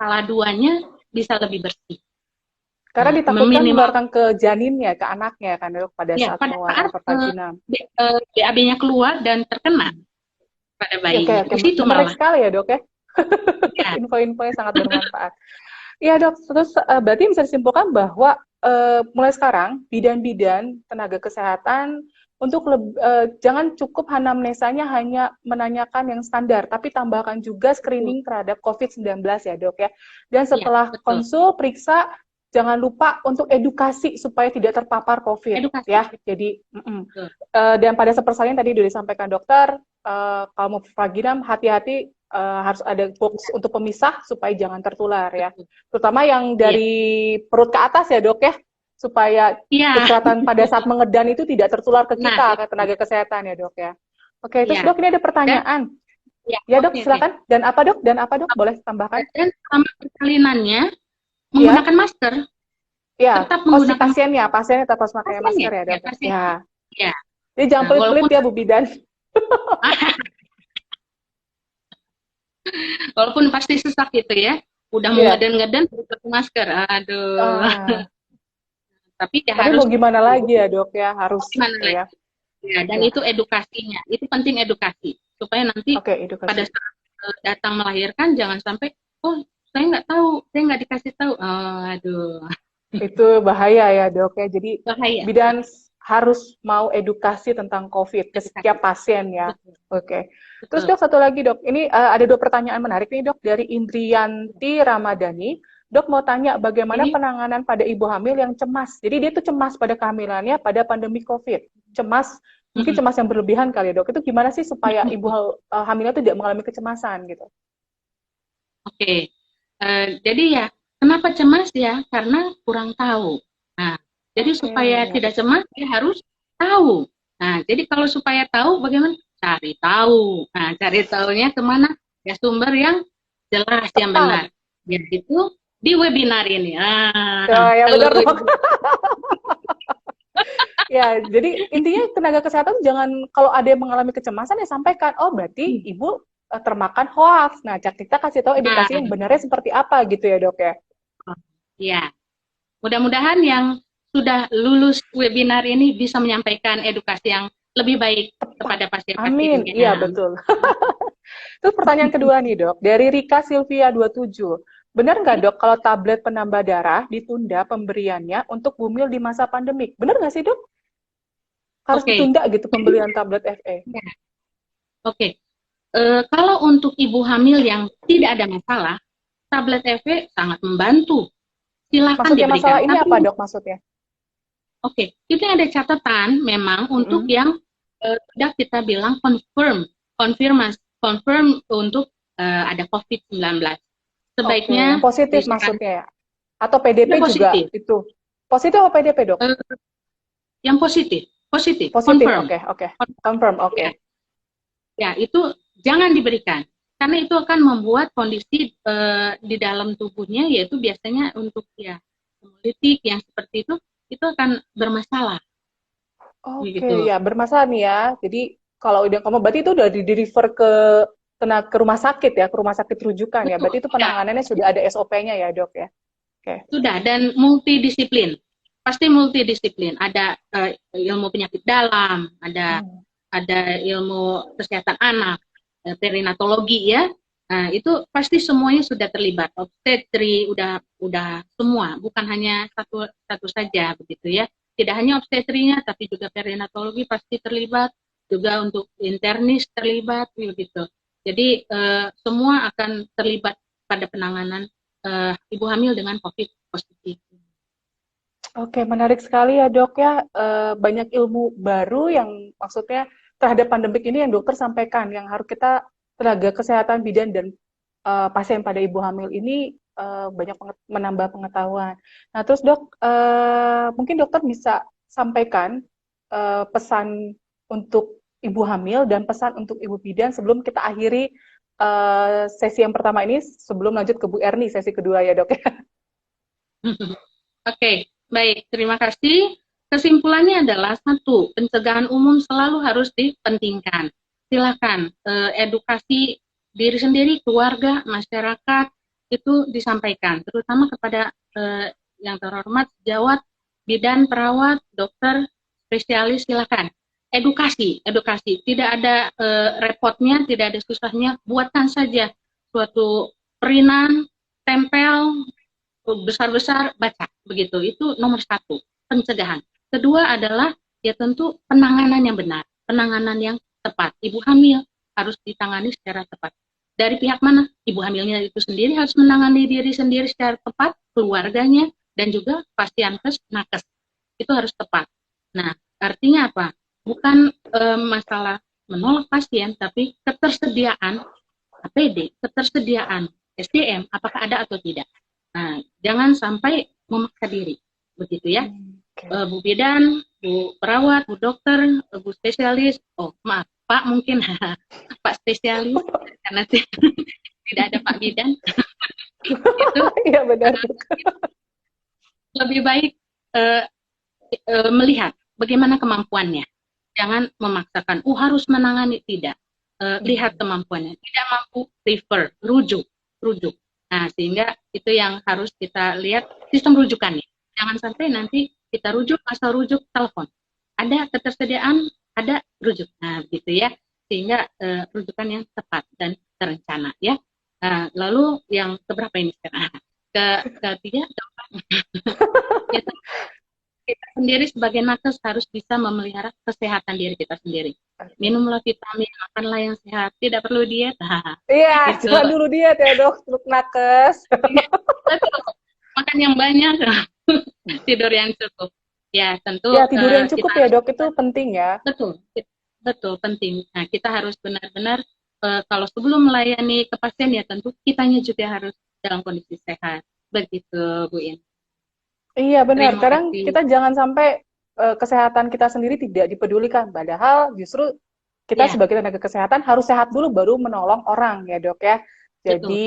skala 2-nya bisa lebih bersih. Karena Nah, ditakutkan meminimal menularkan ke janinnya, ke anaknya kan dok, pada ya saat pada pengeluaran saat pervaginam. BAB-nya keluar dan terkena pada Ya, oke, bayinya. oke. Di situ Menarik malah. sekali ya dok ya. Ya, Info-infonya sangat bermanfaat. Iya dok, terus berarti bisa disimpulkan bahwa mulai sekarang bidan-bidan tenaga kesehatan untuk jangan cukup anamnesanya hanya menanyakan yang standar, tapi tambahkan juga betul. screening terhadap COVID-19 ya dok ya. Dan Ya, setelah betul. konsul, periksa, jangan lupa untuk edukasi supaya tidak terpapar COVID Edukasi. ya. Jadi, Betul. dan pada sepersalin tadi sudah disampaikan dokter, kalau mau vaginam hati-hati, harus ada box untuk pemisah supaya jangan tertular ya. Betul. Terutama yang Iya. dari perut ke atas ya dok ya, supaya Iya. kekuatan pada saat mengedan itu tidak tertular ke Nah, kita, ke itu. tenaga kesehatan ya dok ya. Oke, terus Iya. dok ini ada Dan pertanyaan. ya, Ya dok, oke, oke. silakan. Dan apa dok? Dan apa dok? Boleh tambahkan? Dan selama persalinannya Ya, menggunakan masker, ya. tetap Oh si menggunakan masker. pasiennya tetap harus pakai Pasiennya, masker ya ya dok. pasiennya. Ya, Ya. jadi jangan Nah, pelit-pelit walaupun ya Bu Bidan. walaupun pasti sesak gitu ya, udah mau Iya. ngeden-ngeden pakai masker. Aduh. Ah, Tapi ya tapi harus mau gimana lagi ya dok ya, harus gimana ya. lagi? Ya, dan Ya. itu edukasinya. Itu penting edukasi supaya nanti Oke, pada edukasi. saat datang melahirkan jangan sampai oh saya nggak tahu, saya nggak dikasih tahu. Oh, aduh, Itu bahaya ya dok ya. Jadi bahaya. bidan harus mau edukasi tentang COVID ke Edukasi. setiap pasien ya. Betul, Oke. Terus betul. dok satu lagi dok, ini ada dua pertanyaan menarik nih dok dari Indrianti Ramadhani. Dok mau tanya bagaimana Ini penanganan pada ibu hamil yang cemas. Jadi dia tuh cemas pada kehamilannya pada pandemi COVID. Cemas, mungkin mm-mm. cemas yang berlebihan kali ya dok. Itu gimana sih supaya ibu hamilnya tidak mengalami kecemasan gitu? Oke. Jadi ya, kenapa cemas ya? Karena kurang tahu. Nah, jadi Oke, supaya ya. tidak cemas, dia harus tahu. Nah, jadi kalau supaya tahu, bagaimana? Cari tahu. Nah, cari tahunya kemana? Ya sumber yang jelas, yang Tepat. benar. Yaitu di webinar ini. Ya, ya Kalau benar dok. Ya, jadi intinya tenaga kesehatan jangan kalau ada yang mengalami kecemasan ya sampaikan, oh berarti ibu termakan hoax. Nah, kita kasih tahu nah, edukasi yang benarnya seperti apa gitu ya dok ya. ya, mudah-mudahan yang sudah lulus webinar ini bisa menyampaikan edukasi yang lebih baik Tepat. kepada Amin. pasien-pasiennya. Iya betul. Terus pertanyaan kedua nih dok, dari Rika Silvia 27. Benar nggak dok kalau tablet penambah darah ditunda pemberiannya untuk bumil di masa pandemik? Benar nggak sih dok? Harus Oke, ditunda gitu pembelian tablet FE? ya, oke. Kalau untuk ibu hamil yang tidak ada masalah, tablet EV sangat membantu. Silakan Maksudnya diberikan. masalah ini Tapi apa dok maksudnya? oke, itu ada catatan memang untuk Mm-mm. yang sudah kita bilang confirm untuk ada COVID-19. Oke, Sebaiknya yang positif disarankan maksudnya ya? Atau PDP yang juga positif. itu? Positif atau PDP, dok? Eh, yang positif, positif, Positif, confirm. oke, oke. Confirm, oke. Ya, ya itu jangan diberikan karena itu akan membuat kondisi di dalam tubuhnya yaitu biasanya untuk ya hemolytik yang seperti itu akan bermasalah Oke, gitu. ya bermasalah nih ya. Jadi kalau udah kamu berarti itu udah di-refer ke rumah sakit ya, ke rumah sakit rujukan ya. Betul, Berarti itu penanganannya sudah ada SOP-nya ya, dok ya. Oke. sudah dan multidisiplin. Pasti multidisiplin. Ada ilmu penyakit dalam, Hmm. ada ilmu kesehatan anak, perinatologi ya. Nah, itu pasti semuanya sudah terlibat. Obstetri udah semua, bukan hanya satu satu saja begitu ya. Tidak hanya obstetrinya tapi juga perinatologi pasti terlibat, juga untuk internis terlibat begitu. Jadi semua akan terlibat pada penanganan ibu hamil dengan COVID positif. Oke, menarik sekali ya, dok ya. Banyak ilmu baru yang maksudnya terhadap pandemik ini yang dokter sampaikan, yang harus kita tenaga kesehatan bidan dan pasien pada ibu hamil ini banyak menambah pengetahuan. Nah, terus dok, mungkin dokter bisa sampaikan pesan untuk ibu hamil dan pesan untuk ibu bidan sebelum kita akhiri sesi yang pertama ini, sebelum lanjut ke Bu Erni sesi kedua ya dok. Oke, baik. Terima kasih. Kesimpulannya adalah satu, pencegahan umum selalu harus dipentingkan. Silakan edukasi diri sendiri, keluarga, masyarakat, itu disampaikan, terutama kepada yang terhormat sejawat, bidan, perawat, dokter, spesialis, silakan edukasi, tidak ada repotnya, tidak ada susahnya, buatkan saja suatu perinan, tempel besar-besar, baca begitu. Itu nomor satu, pencegahan. Kedua adalah ya tentu penanganan yang benar, penanganan yang tepat. Ibu hamil harus ditangani secara tepat. Dari pihak mana? Ibu hamilnya itu sendiri harus menangani diri sendiri secara tepat, keluarganya, dan juga pasienkes, nakes. Itu harus tepat. Nah, artinya apa? Bukan masalah menolak pasien, tapi ketersediaan APD, ketersediaan SDM, apakah ada atau tidak. Nah, jangan sampai memaksa diri, begitu ya. Bu bidan, Bu perawat, Bu dokter, Bu spesialis, oh maaf, Pak mungkin, Pak spesialis, karena tidak ada Pak bidan. Itu Iya benar. lebih baik melihat bagaimana kemampuannya. Jangan memaksakan, harus menangani, tidak. Lihat kemampuannya. Tidak mampu, refer, rujuk. Nah, sehingga itu yang harus kita lihat sistem rujukannya. Jangan sampai nanti kita rujuk, asal rujuk, telepon. Ada ketersediaan, ada rujuk. Nah, gitu ya. Sehingga rujukan yang tepat dan terencana ya. Lalu yang keberapa ini sekarang? Ketiga, kita sendiri sebagai nakes harus bisa memelihara kesehatan diri kita sendiri. Minumlah vitamin, makanlah yang sehat, tidak perlu diet. Iya, Gitu. jangan dulu diet ya dok, untuk nakes. Makan yang banyak, tidur yang cukup. Ya tentu. Ya tidur yang cukup ya dok, itu penting ya. Betul penting. Nah kita harus benar-benar kalau sebelum melayani ke pasien ya tentu kitanya juga harus dalam kondisi sehat. Begitu Bu In. Iya benar, Terima kadang kasih. kita jangan sampai kesehatan kita sendiri tidak dipedulikan, padahal justru kita Ya, sebagai tenaga kesehatan harus sehat dulu baru menolong orang ya dok ya. betul. Jadi